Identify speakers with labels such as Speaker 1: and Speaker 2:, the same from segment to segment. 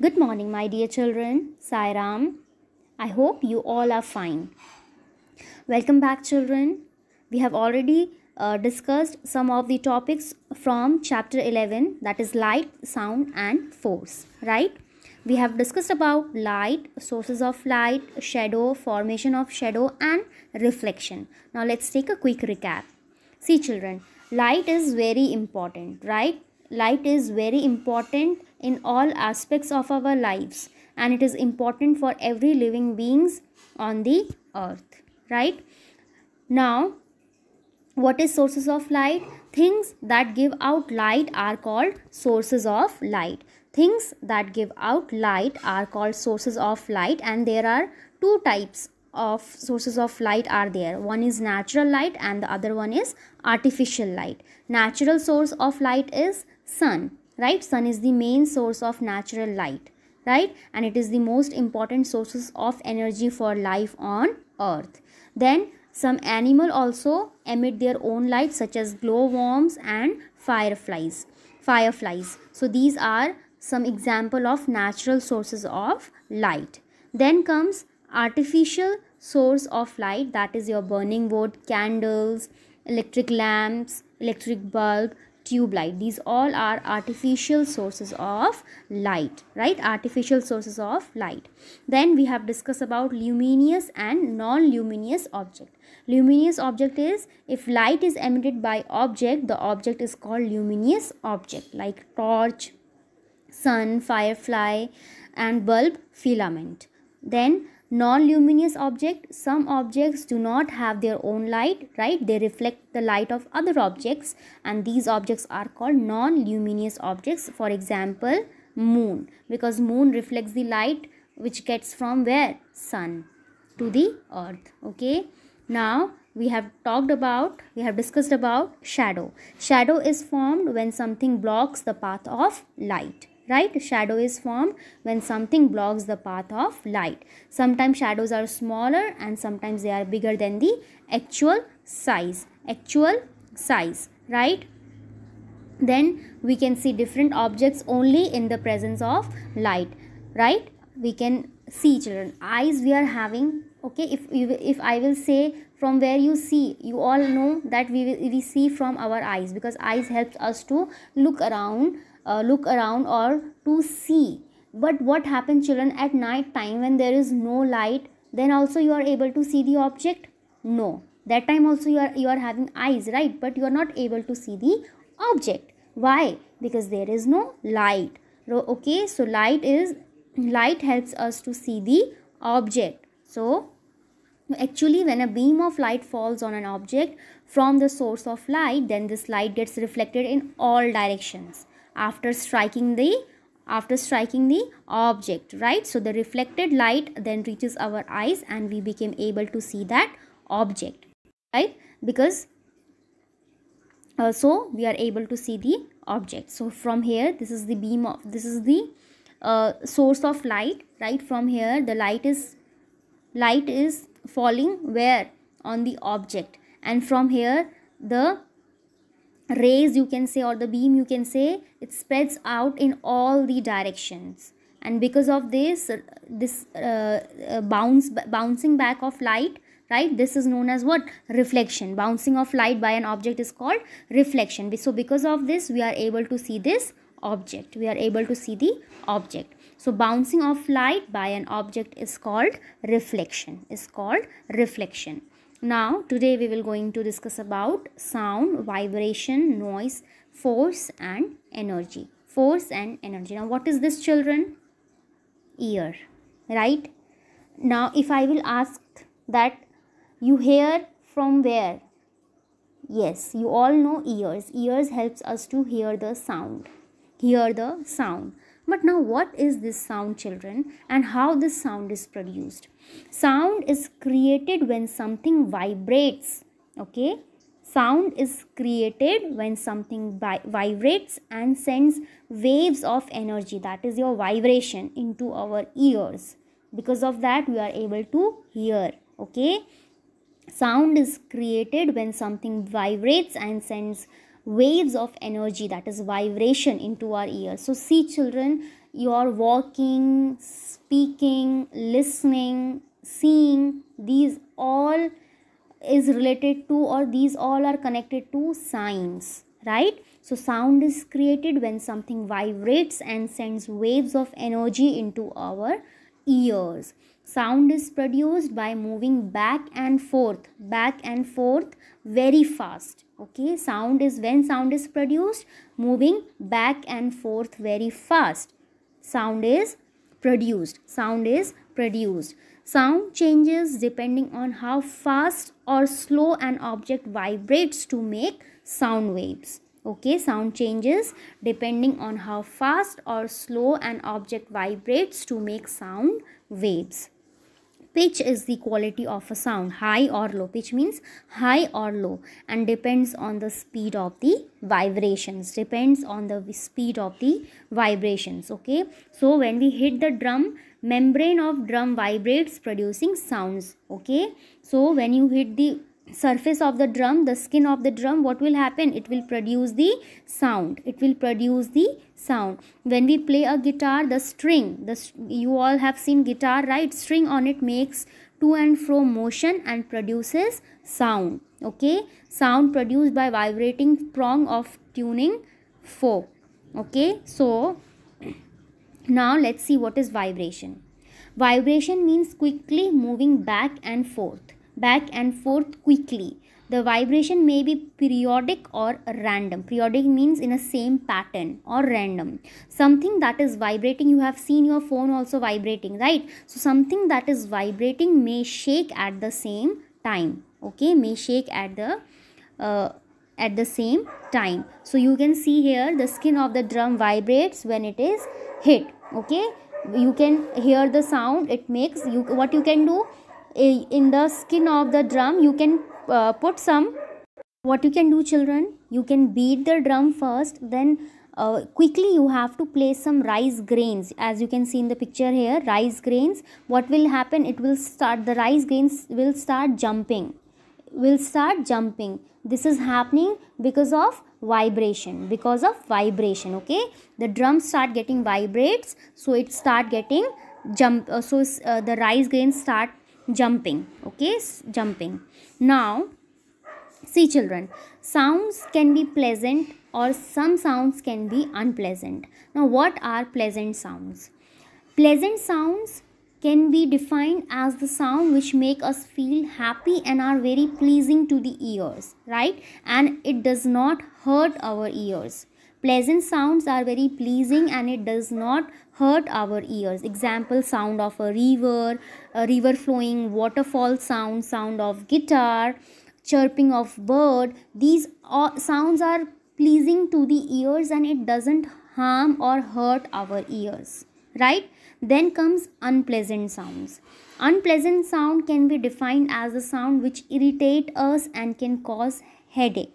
Speaker 1: Good morning, my dear children. Sai Ram. I hope you all are fine. Welcome back, children. We have already discussed some of the topics from chapter 11, that is light, sound, and force, right? We have discussed about light, sources of light, shadow, formation of shadow, and reflection. Now, let's take a quick recap. See, children, light is very important, right? Light is very important in all aspects of our lives, and it is important for every living beings on the earth, right? Now, what is sources of light? Things that give out light are called sources of light. Things that give out light are called sources of light, and there are two types of sources of light are there. One is natural light and the other one is artificial light. Natural source of light is sun, right? Sun is the main source of natural light, right? And it is the most important sources of energy for life on earth. Then some animal also emit their own light, such as glowworms and fireflies. So these are some example of natural sources of light. Then comes artificial source of light, that is your burning wood, candles, electric lamps, electric bulb, tube light. These all are artificial sources of light, right? Artificial sources of light. Then we have discussed about luminous and non-luminous object. Luminous object is if light is emitted by object, the object is called luminous object, like torch, sun, firefly, and bulb filament. Then non-luminous object, some objects do not have their own light, right? They reflect the light of other objects, and these objects are called non-luminous objects. For example, moon, because moon reflects the light which gets from where? Sun to the earth. Okay, now we have discussed about shadow. Shadow is formed when something blocks the path of light, right? Shadow is formed when something blocks the path of light. Sometimes shadows are smaller and sometimes they are bigger than the actual size, right? Then we can see different objects only in the presence of light, right? We can see, children, eyes we are having. Okay, if I will say from where you see, you all know that we see from our eyes, because eyes helps us to look around or to see. But what happens, children, at night time when there is no light, then also you are able to see the object? No, that time also you are having eyes, right? But you are not able to see the object. Why? Because there is no light. Okay, so light helps us to see the object. So actually, when a beam of light falls on an object from the source of light, then this light gets reflected in all directions after striking the object, right? So the reflected light then reaches our eyes and we became able to see that object, right? Because so we are able to see the object. So from here, this is the source of light, right? From here the light is falling where? On the object, and from here the rays, you can say, or the beam, you can say, it spreads out in all the directions, and because of this bouncing back of light, right, this is known as what? Reflection. Bouncing of light by an object is called reflection. So because of this we are able to see this object, we are able to see the object. So bouncing of light by an object is called reflection, Now today we will going to discuss about sound, vibration, noise, force and energy. Now what is this, children? Ear, right? Now if I will ask that you hear from where? Yes, you all know ears helps us to hear the sound. But now what is this sound, children, and how this sound is produced? Sound is created when something vibrates. Okay, sound is created when something vibrates and sends waves of energy, that is your vibration, into our ears. Because of that we are able to hear. Okay, sound is created when something vibrates and sends waves of energy, that is vibration, into our ears. So see children, you are walking, speaking, listening, seeing, these all is related to, or these all are connected to signs, right? So sound is created when something vibrates and sends waves of energy into our ears. Sound is produced by moving back and forth very fast. Okay, sound is, when sound is produced, moving back and forth very fast, sound is produced. Sound changes depending on how fast or slow an object vibrates to make sound waves. Okay, sound changes depending on how fast or slow an object vibrates to make sound waves. Pitch is the quality of a sound, high or low. Pitch means high or low, and depends on the speed of the vibrations. Okay, so when we hit the drum, membrane of drum vibrates, producing sounds. Okay, so when you hit the surface of the drum, the skin of the drum, what will happen? It will produce the sound. When we play a guitar, the string, you all have seen guitar, right? String on it makes to and fro motion and produces sound. Okay, sound produced by vibrating prong of tuning fork. Okay, so now let's see what is vibration. Vibration means quickly moving back and forth quickly. The vibration may be periodic or random. Periodic means in a same pattern, or random. Something that is vibrating, you have seen your phone also vibrating, right? So something that is vibrating may shake at the same time. Okay, may shake at the same time. So you can see here the skin of the drum vibrates when it is hit. Okay, you can hear the sound it makes. What you can do, in the skin of the drum you can put some, what you can do children, you can beat the drum first, then quickly you have to place some rice grains, as you can see in the picture here, rice grains. What will happen, the rice grains will start jumping. This is happening because of vibration. Okay, the drums start getting vibrates, so it start getting the rice grains start jumping. Okay, jumping. Now see children, sounds can be pleasant or some sounds can be unpleasant. Now what are pleasant sounds? Pleasant sounds can be defined as the sound which make us feel happy and are very pleasing to the ears, right? And it does not hurt our ears. Pleasant sounds are very pleasing and it does not hurt our ears. Example, sound of a river flowing, waterfall sound of guitar, chirping of bird. These sounds are pleasing to the ears and it doesn't harm or hurt our ears, right? Then comes unpleasant sounds. Unpleasant sound can be defined as a sound which irritate us and can cause headache.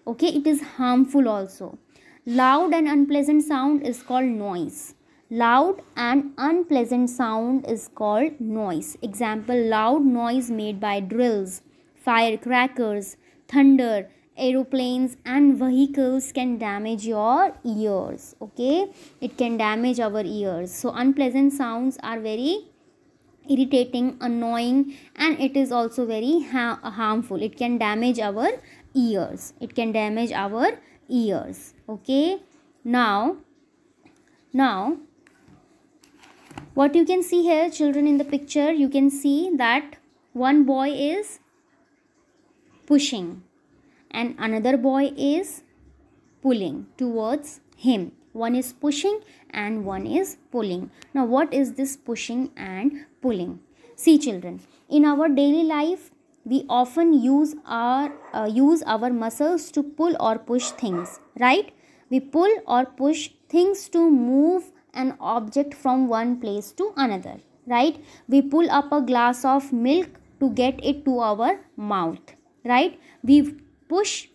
Speaker 1: Okay, it is harmful also. Loud and unpleasant sound is called noise. Loud and unpleasant sound is called noise. Example, loud noise made by drills, firecrackers, thunder, aeroplanes and vehicles can damage your ears. Okay, it can damage our ears. So unpleasant sounds are very irritating, annoying, and it is also very harmful. It can damage our ears. Okay, now what you can see here children in the picture, you can see that one boy is pushing and another boy is pulling towards him. One is pushing and one is pulling. Now what is this pushing and pulling? See children, in our daily life we often use our muscles to pull or push things, right? We pull or push things to move an object from one place to another, right? We pull up a glass of milk to get it to our mouth, right? We push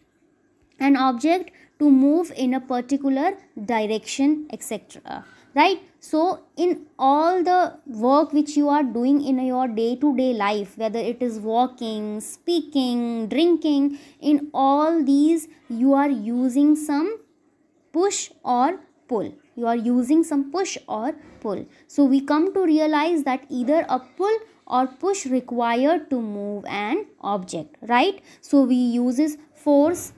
Speaker 1: an object to move in a particular direction, etc. Right? So in all the work which you are doing in your day-to-day life, whether it is walking, speaking, drinking, in all these you are using some push or pull. You are using some push or pull. So we come to realize that either a pull or push required to move an object, right? So we uses force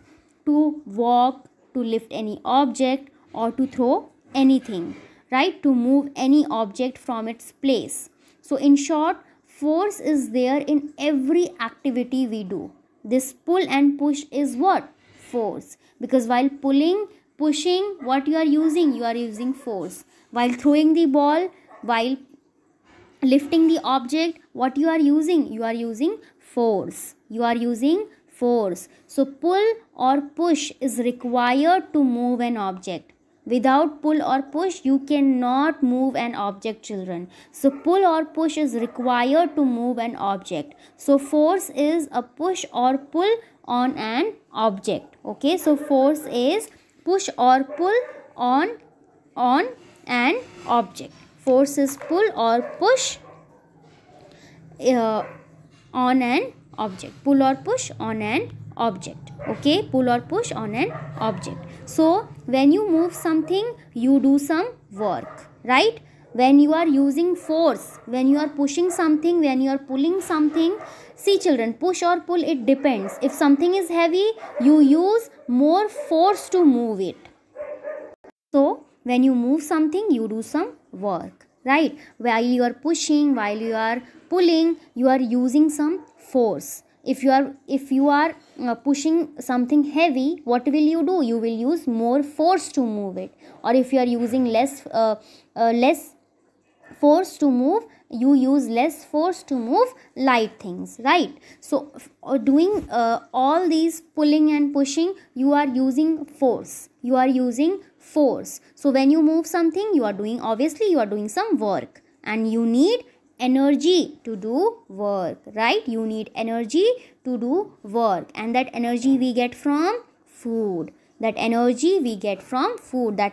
Speaker 1: to walk, to lift any object, or to throw anything, right? To move any object from its place. So in short, force is there in every activity we do. This pull and push is what? Force. Because while pushing, what you are using force. While throwing the ball, while lifting the object, what you are using force. You are using force. So pull or push is required to move an object. Without pull or push, you cannot move an object, children. So pull or push is required to move an object. So force is a push or pull on an object. Okay, so force is push or pull on an object. Force is pull or push on an object. Pull or push on an object. Okay, pull or push on an object. So when you move something, you do some work, right? When you are using force, when you are pushing something, when you are pulling something, see children, push or pull, it depends. If something is heavy, you use more force to move it. So when you move something, you do some work, right? While you are pushing, while you are pulling, you are using some force. If you are pushing something heavy, what will you do? You will use more force to move it. Or if you are using less force to move, you use less force to move light things, right? So doing all these pulling and pushing, you are using force. You are using force. So when you move something, you are doing some work, and you need energy to do work, right? You need energy to do work, and that energy we get from food. That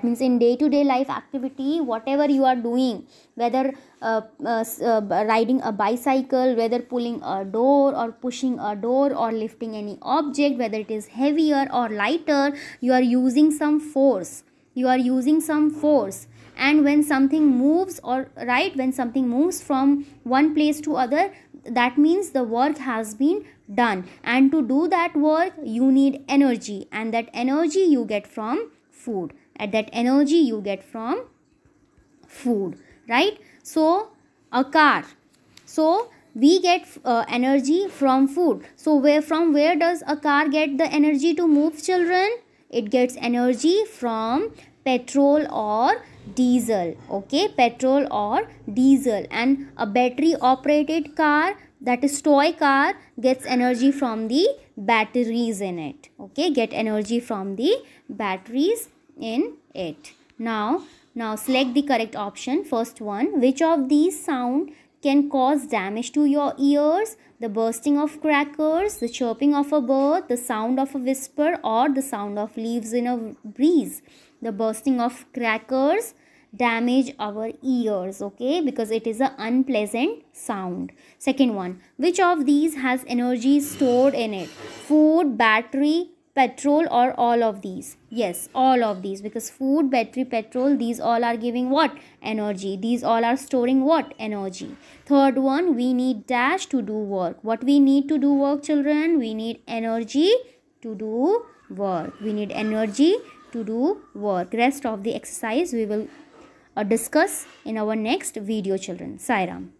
Speaker 1: means in day-to-day life activity, whatever you are doing, whether riding a bicycle, whether pulling a door or pushing a door, or lifting any object, whether it is heavier or lighter, you are using some force. And when something moves, when something moves from one place to other, that means the work has been done. And to do that work, you need energy, and that energy you get from food. Right? So a car. So we get energy from food. So from where does a car get the energy to move, children? It gets energy from petrol or diesel. Okay, petrol or diesel. And a battery operated car, that is toy car, gets energy from the batteries in it. Okay, get energy from the batteries in it. Now select the correct option. First one, which of these sound can cause damage to your ears? The bursting of crackers, the chirping of a bird, the sound of a whisper, or the sound of leaves in a breeze? The bursting of crackers damage our ears, okay, because it is an unpleasant sound. Second one, which of these has energy stored in it? Food, battery, petrol, or all of these? Yes, all of these, because food, battery, petrol, these all are giving what? Energy. These all are storing what? Energy. Third one, we need dash to do work. What we need to do work, children? We need energy to do work. Rest of the exercise we will discuss in our next video, children. Sai Ram.